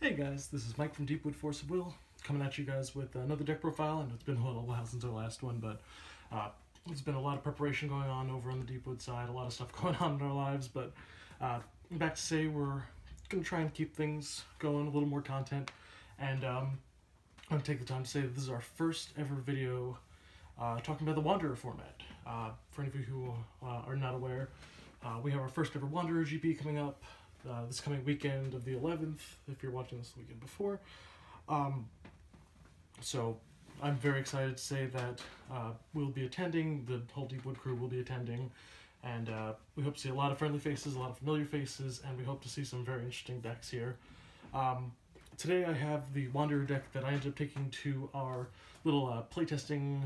Hey guys, this is Mike from Deepwood Force of Will, coming at you guys with another deck profile. I know it's been a little while since our last one, but there's been a lot of preparation going on over on the Deepwood side, a lot of stuff going on in our lives, but I'm back to say we're going to try and keep things going, a little more content, and I'm going to take the time to say that this is our first ever video talking about the Wanderer format. For any of you who are not aware, we have our first ever Wanderer GP coming up this coming weekend of the 11th, if you're watching this the weekend before. So I'm very excited to say that we'll be attending, the whole Deepwood crew will be attending, and we hope to see a lot of friendly faces, a lot of familiar faces, and we hope to see some very interesting decks here. Today I have the Wanderer deck that I ended up taking to our little playtesting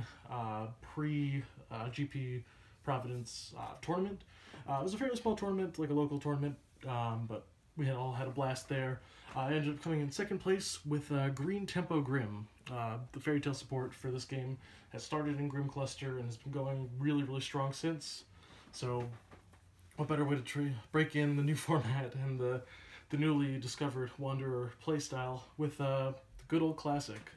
pre-GP Providence tournament. It was a fairly small tournament, like a local tournament, but we had all had a blast there. I ended up coming in second place with Green Grimm. The fairy tale support for this game has started in Grimm Cluster and has been going really strong since. So what better way to break in the new format and the newly discovered Wanderer playstyle with the good old classic.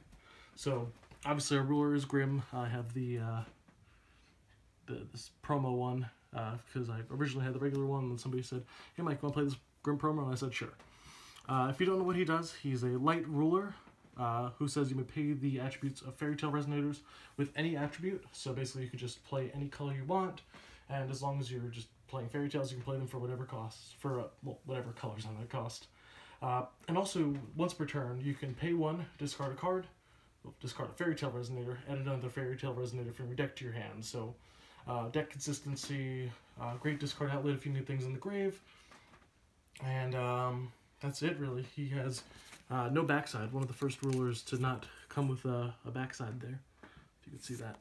So obviously our ruler is Grimm. I have this promo one because I originally had the regular one, and somebody said, "Hey Mike, want to play this Grimm promo?" And I said, "Sure." If you don't know what he does, he's a light ruler who says you may pay the attributes of fairy tale resonators with any attribute. So basically you can just play any color you want, and as long as you're just playing fairy tales, you can play them for whatever costs, for well, whatever colors on that cost. And also, once per turn, you can pay one, discard a card, discard a fairy tale resonator, add another fairy tale resonator from your deck to your hand. So deck consistency, great discard outlet if you need things in the grave, and that's it really. He has no backside, one of the first rulers to not come with a backside there, if you can see that.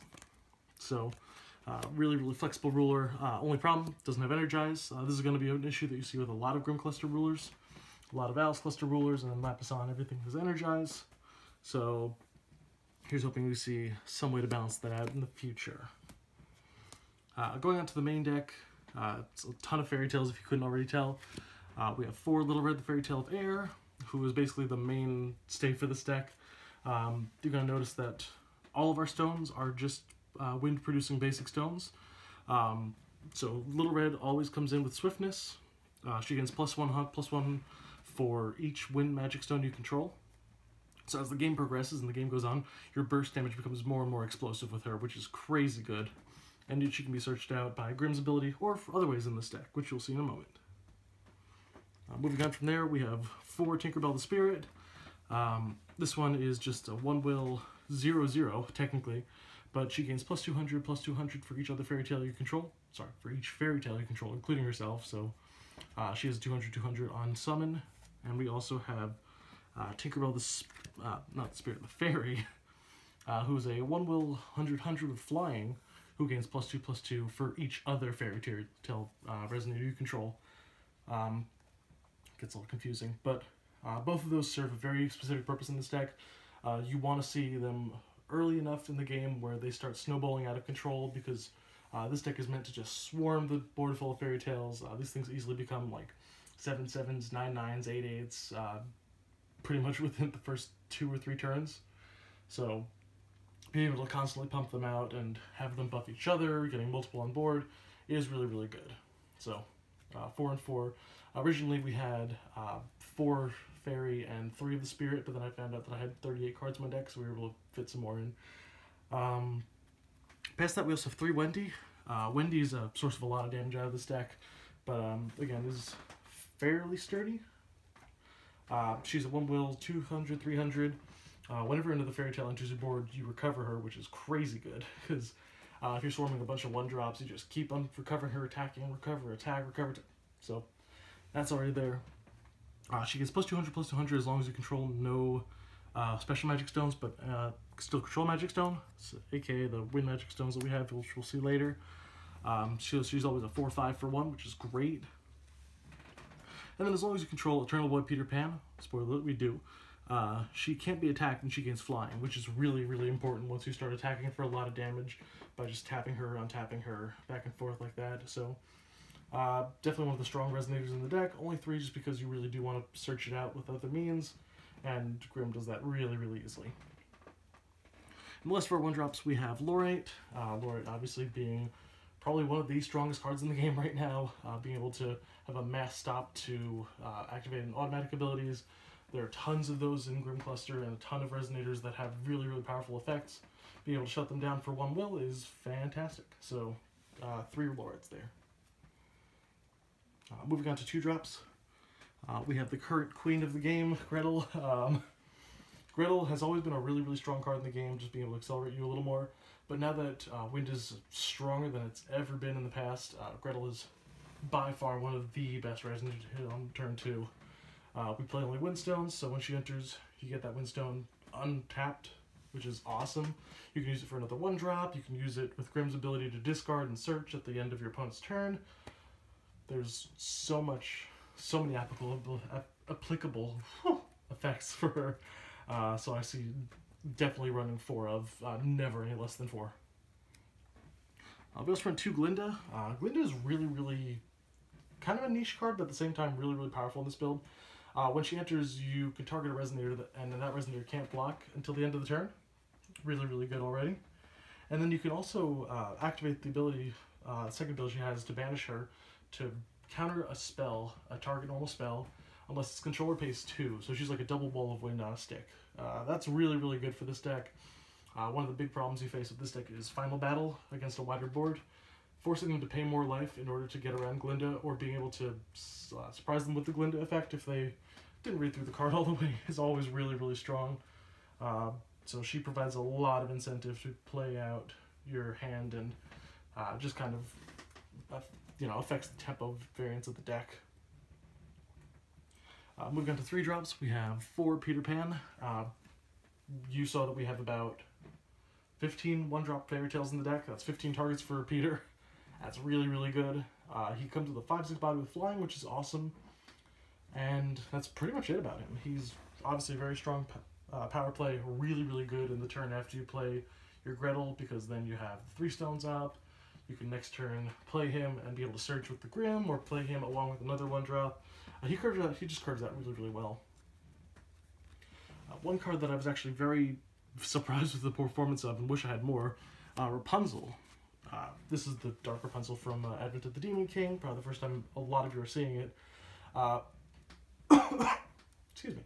So really flexible ruler. Only problem, doesn't have energize. This is going to be an issue that you see with a lot of Grimm Cluster rulers, a lot of Alice Cluster rulers, and then Lapisan, everything has energize. So here's hoping we see some way to balance that out in the future. Going on to the main deck, it's a ton of fairy tales if you couldn't already tell. We have 4 Little Red, the Fairy Tale of Air, who is basically the mainstay for this deck. You're going to notice that all of our stones are just wind-producing basic stones. So Little Red always comes in with swiftness. She gains +1 for each wind magic stone you control. So as the game progresses and the game goes on, your burst damage becomes more and more explosive with her, which is crazy good. And she can be searched out by Grimm's ability or for other ways in this deck, which you'll see in a moment. Moving on from there, we have 4 Tinkerbell the Spirit. This one is just a 1-will 0/0, technically, but she gains +200 for each other fairy tale you control. Sorry, for each fairy tale you control, including herself. So she has 200 on summon. And we also have Tinkerbell the Fairy, who's a 1-will 100 with flying, who gains +2/+2 for each other fairy tale resonator you control. Gets a little confusing, but both of those serve a very specific purpose in this deck. You want to see them early enough in the game where they start snowballing out of control, because this deck is meant to just swarm the board full of fairy tales. These things easily become like 7/7s, 9/9s, 8/8s, pretty much within the first 2 or 3 turns. So being able to constantly pump them out and have them buff each other, getting multiple on board, is really good. So 4 and 4. Originally we had 4 fairy and 3 of the spirit, but then I found out that I had 38 cards in my deck, so we were able to fit some more in. Past that, we also have 3 Wendy. Wendy's a source of a lot of damage out of this deck, but again, this is fairly sturdy. She's a 1-will 200, 300. Whenever into the fairy tale enters your board, you recover her, which is crazy good, because if you're swarming a bunch of 1-drops, you just keep on recovering her, attacking, recover, attack, recover. So that's already there. She gets +200 as long as you control no special magic stones, but still control magic stone, so, aka the wind magic stones that we have, which we'll see later. She's always a 4/5 for 1, which is great. And then as long as you control Eternal Boy Peter Pan, spoiler alert, we do, she can't be attacked and she gains flying, which is really important once you start attacking her for a lot of damage by just tapping her, untapping her, back and forth like that. So definitely one of the strong resonators in the deck. Only 3 just because you really do want to search it out with other means. and Grimm does that really, really easily. In the list for 1-drops, we have Laurite. Laurite obviously being probably one of the strongest cards in the game right now, being able to have a mass stop to activating automatic abilities. There are tons of those in Grimm Cluster and a ton of resonators that have really, really powerful effects. Being able to shut them down for 1 will is fantastic. So 3 Laurites there. Moving on to 2-drops, we have the current queen of the game, Gretel. Gretel has always been a really, really strong card in the game, just being able to accelerate you a little more. But now that wind is stronger than it's ever been in the past, Gretel is by far one of the best resonators to hit on turn 2. We play only Windstones, so when she enters, you get that Windstone untapped, which is awesome. You can use it for another 1-drop. You can use it with Grimm's ability to discard and search at the end of your opponent's turn. There's so many applicable effects for her. So I see definitely running 4 of, never any less than 4. We also run 2 Glinda. Glinda is really, really kind of a niche card, but at the same time really, really powerful in this build. When she enters, you can target a resonator, and then that resonator can't block until the end of the turn. Really, really good already. And then you can also activate the ability, second ability she has, to banish her to counter a spell, a target normal spell, unless its controller pays 2. So she's like a double ball of wind on a stick. That's really, really good for this deck. One of the big problems you face with this deck is Final Battle against a wider board. Forcing them to pay more life in order to get around Glinda, or being able to surprise them with the Glinda effect if they didn't read through the card all the way, is always really, really strong. So she provides a lot of incentive to play out your hand and just kind of, affects the tempo variance of the deck. Moving on to 3-drops, we have 4 Peter Pan. You saw that we have about 15 1-drop fairy tales in the deck. That's 15 targets for Peter. That's really, really good. He comes with a 5/6 body with flying, which is awesome. And that's pretty much it about him. He's obviously a very strong power play, really, really good in the turn after you play your Gretel, because then you have the 3 stones up. You can next turn play him and be able to search with the Grimm, or play him along with another 1-drop. He just curves that really, really well. One card that I was actually very surprised with the performance of and wish I had more, Rapunzel. This is the Dark Rapunzel from Advent of the Demon King, probably the first time a lot of you are seeing it. Excuse me.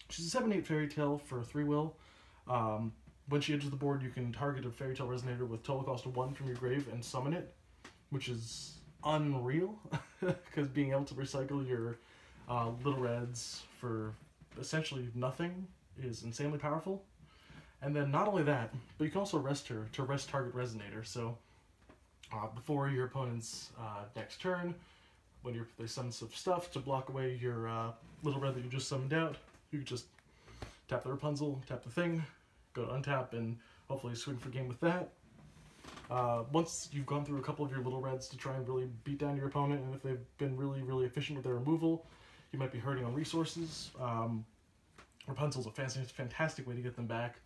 She's a 7/8 fairy tale for 3 will. When she enters the board, you can target a fairy tale resonator with total cost of 1 from your grave and summon it, which is unreal, because being able to recycle your little reds for essentially nothing is insanely powerful. And then not only that, but you can also rest her to rest target resonator. So before your opponent's next turn, when they summon some stuff to block away your little red that you just summoned out, you can just tap the Rapunzel, tap the thing, go to untap, and hopefully swing for game with that. Once you've gone through a couple of your little reds to try and really beat down your opponent, and if they've been really, really efficient with their removal, you might be hurting on resources. Rapunzel's a fantastic way to get them back.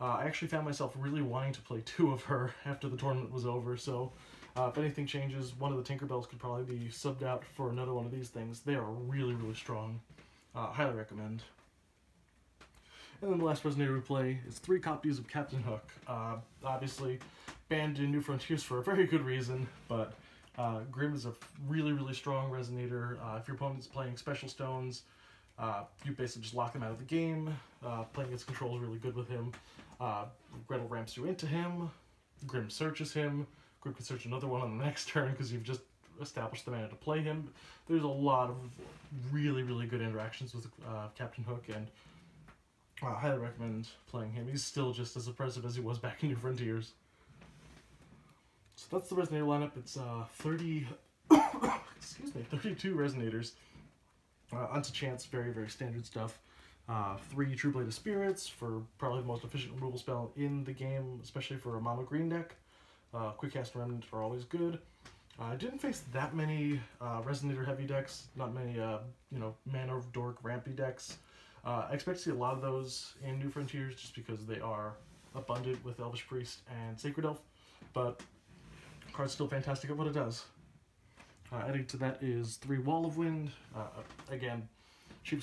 I actually found myself really wanting to play 2 of her after the tournament was over, so if anything changes, one of the Tinkerbells could probably be subbed out for another one of these things. They are really, really strong. Highly recommend. And then the last resonator we play is 3 copies of Captain Hook. Obviously, banned in New Frontiers for a very good reason, but Grimm is a really, really strong resonator. If your opponent's playing special stones, you basically just lock them out of the game. Playing his control is really good with him. Gretel ramps you into him. Grimm searches him. Grimm can search another one on the next turn because you've just established the mana to play him. There's a lot of really, really good interactions with Captain Hook, and I highly recommend playing him. He's still just as impressive as he was back in New Frontiers. So that's the resonator lineup. It's 32 resonators. Onto chance, very, very standard stuff. 3 True Blade of Spirits for probably the most efficient removal spell in the game, especially for a mono green deck. Quick Cast and Remnant are always good. I didn't face that many resonator heavy decks, not many mana dork rampy decks. I expect to see a lot of those in New Frontiers just because they are abundant with Elvish Priest and Sacred Elf, but the card's still fantastic at what it does. Adding to that is 3 Wall of Wind. Again, cheap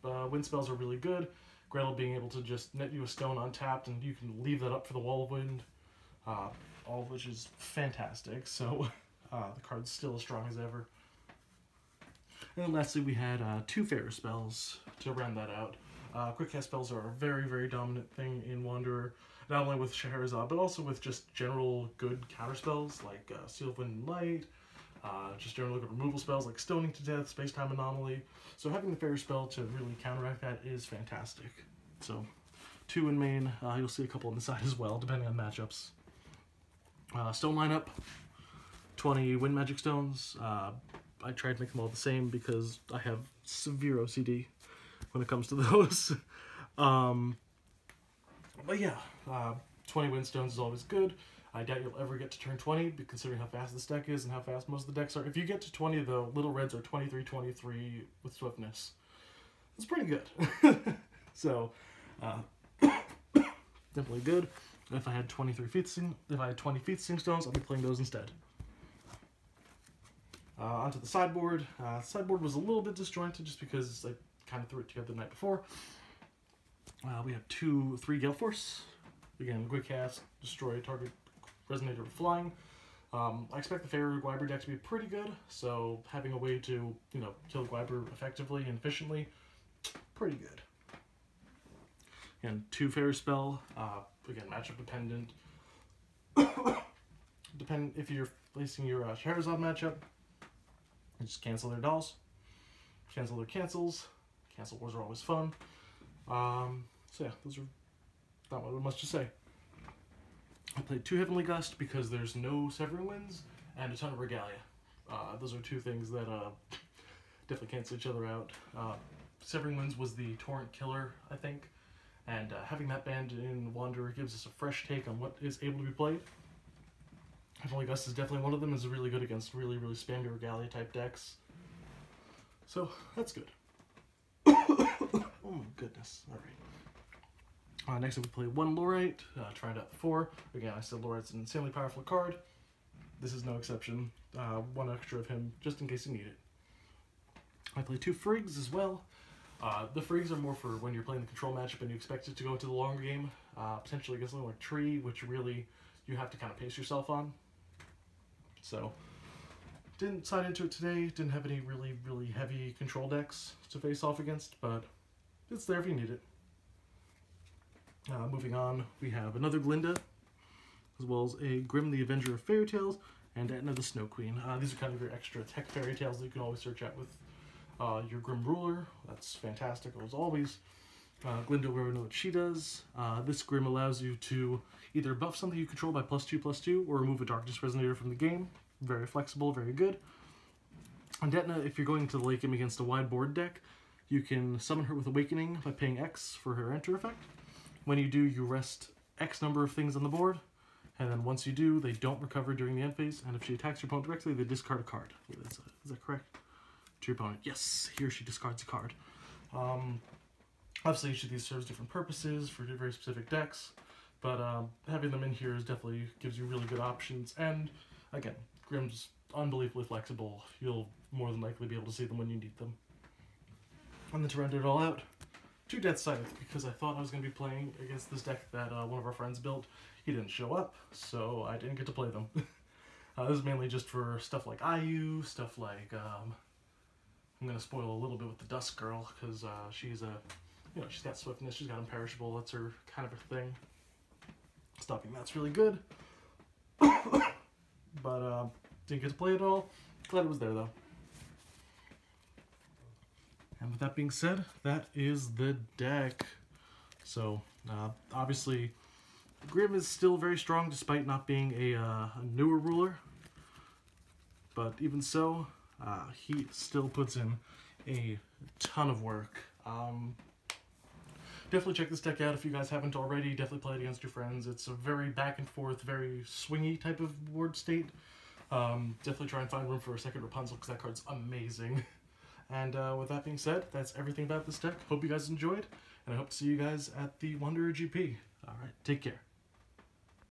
wind spells are really good. Gretel being able to just net you a stone untapped, and you can leave that up for the Wall of Wind, all of which is fantastic. So the card's still as strong as ever. And then lastly, we had 2 Faerur spells to round that out. Quick cast spells are a very, very dominant thing in Wanderer, not only with Scheherazade, but also with just general good counter spells like Seal of Wind and Light, just general good removal spells like Stoning to Death, Space-Time Anomaly. So having the Faerur spell to really counteract that is fantastic. So 2 in main, you'll see a couple on the side as well, depending on matchups. Stone lineup, 20 Wind Magic Stones. I tried to make them all the same because I have severe OCD when it comes to those. But yeah, 20 Windstones is always good. I doubt you'll ever get to turn 20, considering how fast this deck is and how fast most of the decks are. If you get to 20, though, little reds are 23-23 with swiftness. It's pretty good. So, definitely good. If I had 20 feet sting stones, I'll be playing those instead. Onto the sideboard. Sideboard was a little bit disjointed just because I kind of threw it together the night before. We have 3 Gale Force. Again, quick cast, destroy target resonator with flying. I expect the Faerur Gwyber deck to be pretty good, so having a way to, kill Gwyber effectively and efficiently, pretty good. Again, 2 Faerur spell, again, matchup dependent. If you're placing your Scheherazade matchup, you just cancel their dolls, cancel their cancels. Cancel wars are always fun. So yeah, those are not much to say. I played 2 Heavenly Gust because there's no Severing Winds and a ton of Regalia. Those are 2 things that definitely cancel each other out. Severing Winds was the Torrent killer, I think, and having that banned in Wanderer gives us a fresh take on what is able to be played. Heavenly Gust is definitely one of them, is really good against really, really spammy Regalia type decks. So, that's good. Oh my goodness, alright. Next up we play 1 Laurite, tried out the 4. Again, I said Laurite's an insanely powerful card. This is no exception. 1 extra of him, just in case you need it. I play 2 Friggs as well. The Friggs are more for when you're playing the control matchup and you expect it to go into the longer game. Potentially against something like Tree, which really you have to kind of pace yourself on. So, didn't sign into it today, didn't have any really, really heavy control decks to face off against, but it's there if you need it. Moving on, we have another Glinda, as well as a Grimm the Avenger of Fairy Tales, and Etna the Snow Queen. These are kind of your extra tech fairy tales that you can always search out with your Grimm Ruler. That's fantastic, as always. Glinda, we already know what she does. This Grimm allows you to either buff something you control by +2/+2, or remove a Darkness Resonator from the game. Very flexible, very good. And Etna, if you're going to the late game against a wide board deck, you can summon her with Awakening by paying X for her enter effect. When you do, you rest X number of things on the board, and then once you do, they don't recover during the end phase, and if she attacks your opponent directly, they discard a card. Is that correct? To your opponent. Yes, here she discards a card. Obviously, each of these serves different purposes for very specific decks, but having them in here definitely gives you really good options, and again, Grimm's unbelievably flexible. You'll more than likely be able to see them when you need them. And then to round it all out, 2 Deathscythe, because I thought I was going to be playing against this deck that one of our friends built. He didn't show up, so I didn't get to play them. This is mainly just for stuff like IU, stuff like, I'm going to spoil a little bit with the Dusk Girl, because she's she's got swiftness, she's got imperishable, that's her kind of a thing. Stopping that's really good. But didn't get to play it all. Glad it was there though. And with that being said, that is the deck. So obviously, Grimm is still very strong despite not being a newer ruler. But even so, he still puts in a ton of work. Definitely check this deck out if you guys haven't already. Definitely play it against your friends. It's a very back and forth, very swingy type of board state. Definitely try and find room for a second Rapunzel because that card's amazing. And with that being said, that's everything about this deck. Hope you guys enjoyed, and I hope to see you guys at the Wanderer GP. Alright, take care.